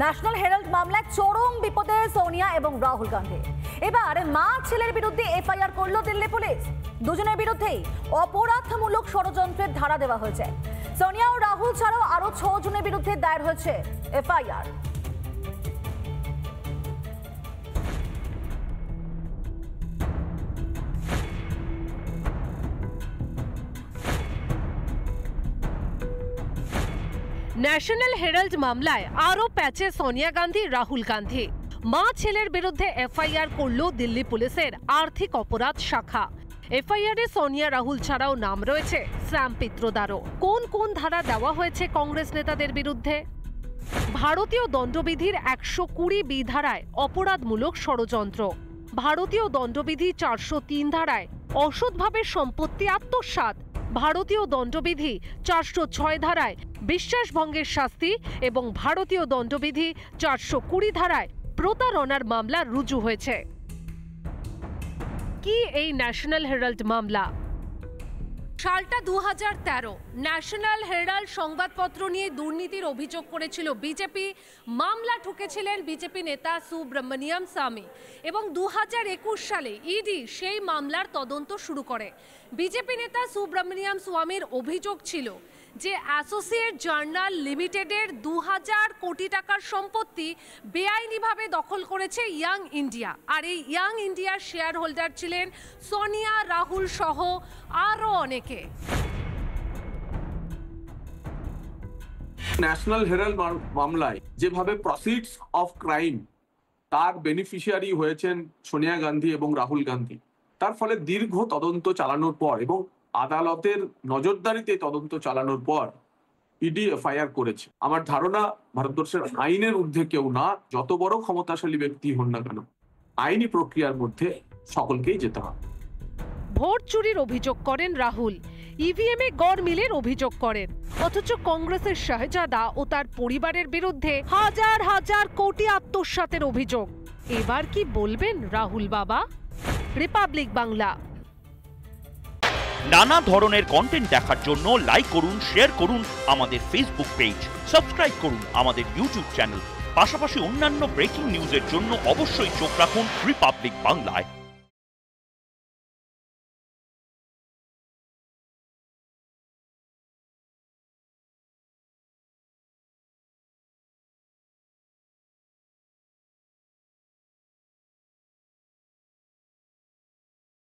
National Herald মামলায় চরম বিপদে সোনিয়া এবং রাহুল গান্ধী। এবার মা ছেলের বিরুদ্ধে এফআইআর করল দিল্লি পুলিশ। দুজনের বিরুদ্ধেই অপরাধমূলক ষড়যন্ত্রের ধারা দেওয়া হয়েছে। সোনিয়া ও রাহুল ছাড়াও আরো 6 জনের বিরুদ্ধে দায়ের হয়েছে এফআইআর। ন্যাশনাল হেরাল্ড মামলায় আরও প্যাচে সোনিয়া গান্ধী, রাহুল গান্ধী। মা ছেলের বিরুদ্ধে এফআইআর করল দিল্লি পুলিশের আর্থিক অপরাধ শাখা। এফআইআরে সোনিয়া, রাহুল ছাড়াও নাম রয়েছে স্যাম পিত্রোদারও। কোন কোন ধারা দেওয়া হয়েছে কংগ্রেস নেতাদের বিরুদ্ধে? ভারতীয় দণ্ডবিধির 120 ধারায় অপরাধমূলক ষড়যন্ত্র, ভারতীয় দণ্ডবিধি 403 ধারায় অসৎভাবে সম্পত্তি আত্মসাৎ, ভারতীয় দণ্ডবিধি 406 ধারায় বিশ্বাসভঙ্গের শাস্তি এবং ভারতীয় দণ্ডবিধি 420 ধারায় প্রতারণার মামলা রুজু হয়েছে। কি এই ন্যাশনাল হেরাল্ড মামলা? সালটা 2013। ন্যাশনাল হেরাল্ড সংবাদপত্র নিয়ে দুর্নীতির অভিযোগ করেছিল বিজেপি। মামলা ঠুকেছিলেন বিজেপি নেতা সুব্রমণিয়াম স্বামী এবং 2021 সালে ইডি সেই মামলার তদন্ত শুরু করে। বিজেপি নেতা সুব্রমণিয়াম স্বামীর অভিযোগ ছিল যে অ্যাসোসিয়েট জার্নাল লিমিটেডের 2000 কোটি টাকার সম্পত্তি বেআইনিভাবে দখল করেছে ইয়াং ইন্ডিয়া। আর এই ইয়াং ইন্ডিয়ার শেয়ার হোল্ডার ছিলেন সোনিয়া, রাহুল সহ আরও অনেকে। ন্যাশনাল হেরাল্ড মামলায় যেভাবে প্রসিডস অফ ক্রাইম তার বেনিফিশিয়ারি হয়েছেন সোনিয়া গান্ধী এবং রাহুল গান্ধী, তার ফলে দীর্ঘ তদন্ত চালানোর পর এবং আদালতের নজরদারিতে তদন্ত চালানোর পর ইডি এফআইআর করেছে। আমার ধারণা ভারতবর্ষের আইনের ঊর্ধ্বে কেউ না, যত বড় ক্ষমতাশালী ব্যক্তি হন না কেন, আইনি প্রক্রিয়ার মধ্যে সকলকেই যেতে হবে। ভোট চুরির অভিযোগ করেন রাহুল, ইভিএমে গড়মিলের অভিযোগ করেন, অথচ কংগ্রেসের শাহজাদা ও তার পরিবারের বিরুদ্ধে হাজার হাজার কোটি আত্মসাতের অভিযোগ। এবার কি বলবেন রাহুল বাবা? রিপাবলিক বাংলা। নানা ধরনের কন্টেন্ট দেখার জন্য লাইক করুন, শেয়ার করুন আমাদের ফেসবুক পেজ, সাবস্ক্রাইব করুন আমাদের ইউটিউব চ্যানেল। পাশাপাশি অন্যান্য ব্রেকিং নিউজের জন্য অবশ্যই চোখ রাখুন রিপাবলিক বাংলায়।